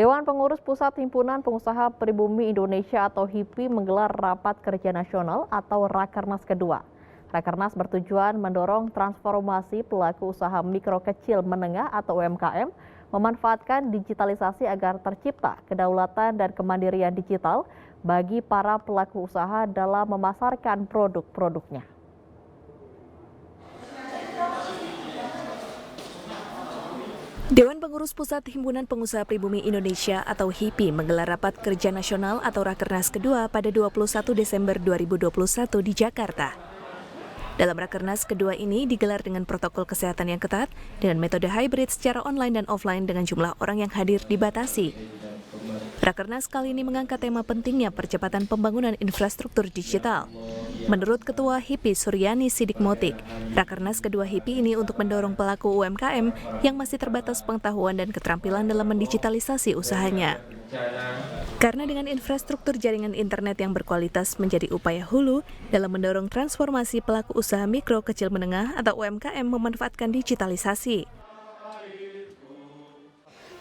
Dewan Pengurus Pusat Himpunan Pengusaha Pribumi Indonesia atau HIPI menggelar Rapat Kerja Nasional atau Rakernas kedua. Rakernas bertujuan mendorong transformasi pelaku usaha mikro kecil menengah atau UMKM, memanfaatkan digitalisasi agar tercipta kedaulatan dan kemandirian digital bagi para pelaku usaha dalam memasarkan produk-produknya. Dewan Pengurus Pusat Himpunan Pengusaha Pribumi Indonesia atau HIPI menggelar Rapat Kerja Nasional atau Rakernas kedua pada 21 Desember 2021 di Jakarta. Dalam Rakernas kedua ini digelar dengan protokol kesehatan yang ketat dengan metode hybrid secara online dan offline dengan jumlah orang yang hadir dibatasi. Rakernas kali ini mengangkat tema pentingnya percepatan pembangunan infrastruktur digital. Menurut Ketua HIPI Suryani Sidikmotik, Rakernas kedua HIPI ini untuk mendorong pelaku UMKM yang masih terbatas pengetahuan dan keterampilan dalam mendigitalisasi usahanya. Karena dengan infrastruktur jaringan internet yang berkualitas menjadi upaya hulu dalam mendorong transformasi pelaku usaha mikro kecil menengah atau UMKM memanfaatkan digitalisasi.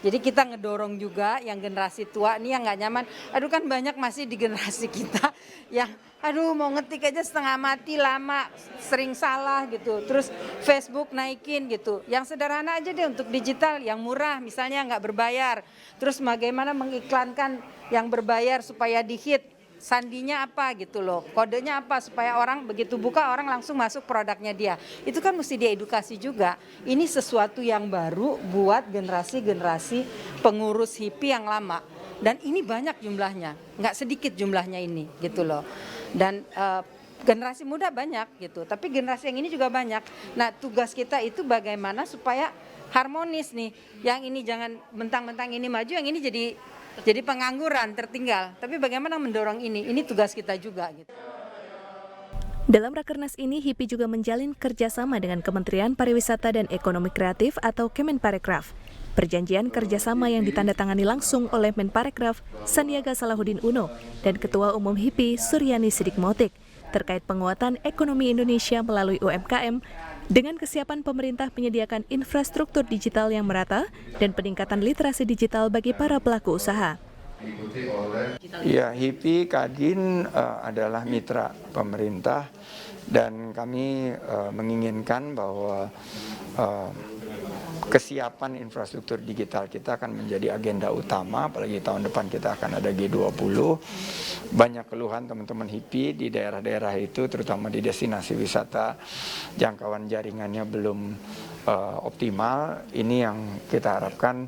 Jadi kita ngedorong juga yang generasi tua nih yang nggak nyaman. Aduh kan banyak masih di generasi kita yang mau ngetik aja setengah mati lama, sering salah gitu. Terus Facebook naikin gitu. Yang sederhana aja deh untuk digital yang murah misalnya nggak berbayar. Terus bagaimana mengiklankan yang berbayar supaya di-hit. Sandinya apa gitu loh, kodenya apa supaya orang begitu buka orang langsung masuk produknya dia. Itu kan mesti diedukasi juga. Ini sesuatu yang baru buat generasi-generasi pengurus HIPI yang lama. Dan ini banyak jumlahnya, nggak sedikit jumlahnya ini gitu loh. Dan generasi muda banyak gitu, tapi generasi yang ini juga banyak. Nah tugas kita itu bagaimana supaya harmonis nih. Yang ini jangan mentang-mentang ini maju, yang ini jadi pengangguran, tertinggal. Tapi bagaimana mendorong ini? Ini tugas kita juga. Gitu. Dalam Rakernas ini, HIPI juga menjalin kerjasama dengan Kementerian Pariwisata dan Ekonomi Kreatif atau Kemenparekraf. Perjanjian kerjasama yang ditandatangani langsung oleh Menparekraf Sandiaga Salahuddin Uno dan Ketua Umum HIPI Suryani Sidikmotik terkait penguatan ekonomi Indonesia melalui UMKM dengan kesiapan pemerintah menyediakan infrastruktur digital yang merata dan peningkatan literasi digital bagi para pelaku usaha. Ya, HIPI Kadin adalah mitra pemerintah dan kami menginginkan bahwa kesiapan infrastruktur digital kita akan menjadi agenda utama, apalagi tahun depan kita akan ada G20. Banyak keluhan teman-teman HIPI di daerah-daerah itu, terutama di destinasi wisata, jangkauan jaringannya belum optimal. Ini yang kita harapkan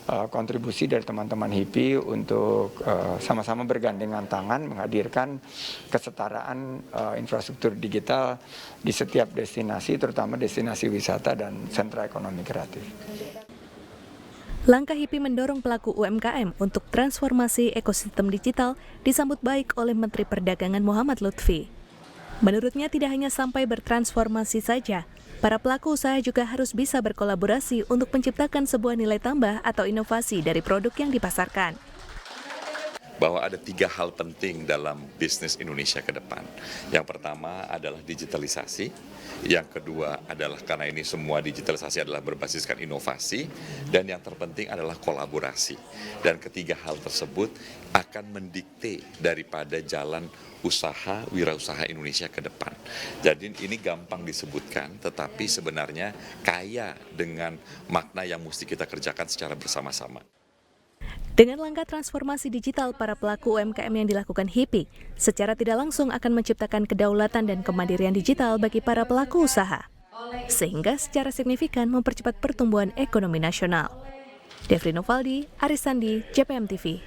kontribusi dari teman-teman HIPI untuk sama-sama bergandengan tangan menghadirkan kesetaraan infrastruktur digital di setiap destinasi, terutama destinasi wisata dan sentra ekonomi kreatif. Langkah HIPI mendorong pelaku UMKM untuk transformasi ekosistem digital disambut baik oleh Menteri Perdagangan Muhammad Lutfi. Menurutnya tidak hanya sampai bertransformasi saja, para pelaku usaha juga harus bisa berkolaborasi untuk menciptakan sebuah nilai tambah atau inovasi dari produk yang dipasarkan. Bahwa ada 3 hal penting dalam bisnis Indonesia ke depan. Yang pertama adalah digitalisasi, yang kedua adalah karena ini semua digitalisasi adalah berbasiskan inovasi, dan yang terpenting adalah kolaborasi. Dan ketiga hal tersebut akan mendikte daripada jalan usaha, wirausaha Indonesia ke depan. Jadi ini gampang disebutkan, tetapi sebenarnya kaya dengan makna yang mesti kita kerjakan secara bersama-sama. Dengan langkah transformasi digital para pelaku UMKM yang dilakukan HIPI, secara tidak langsung akan menciptakan kedaulatan dan kemandirian digital bagi para pelaku usaha, sehingga secara signifikan mempercepat pertumbuhan ekonomi nasional. Devri Novaldi, Arisandi, JPM TV.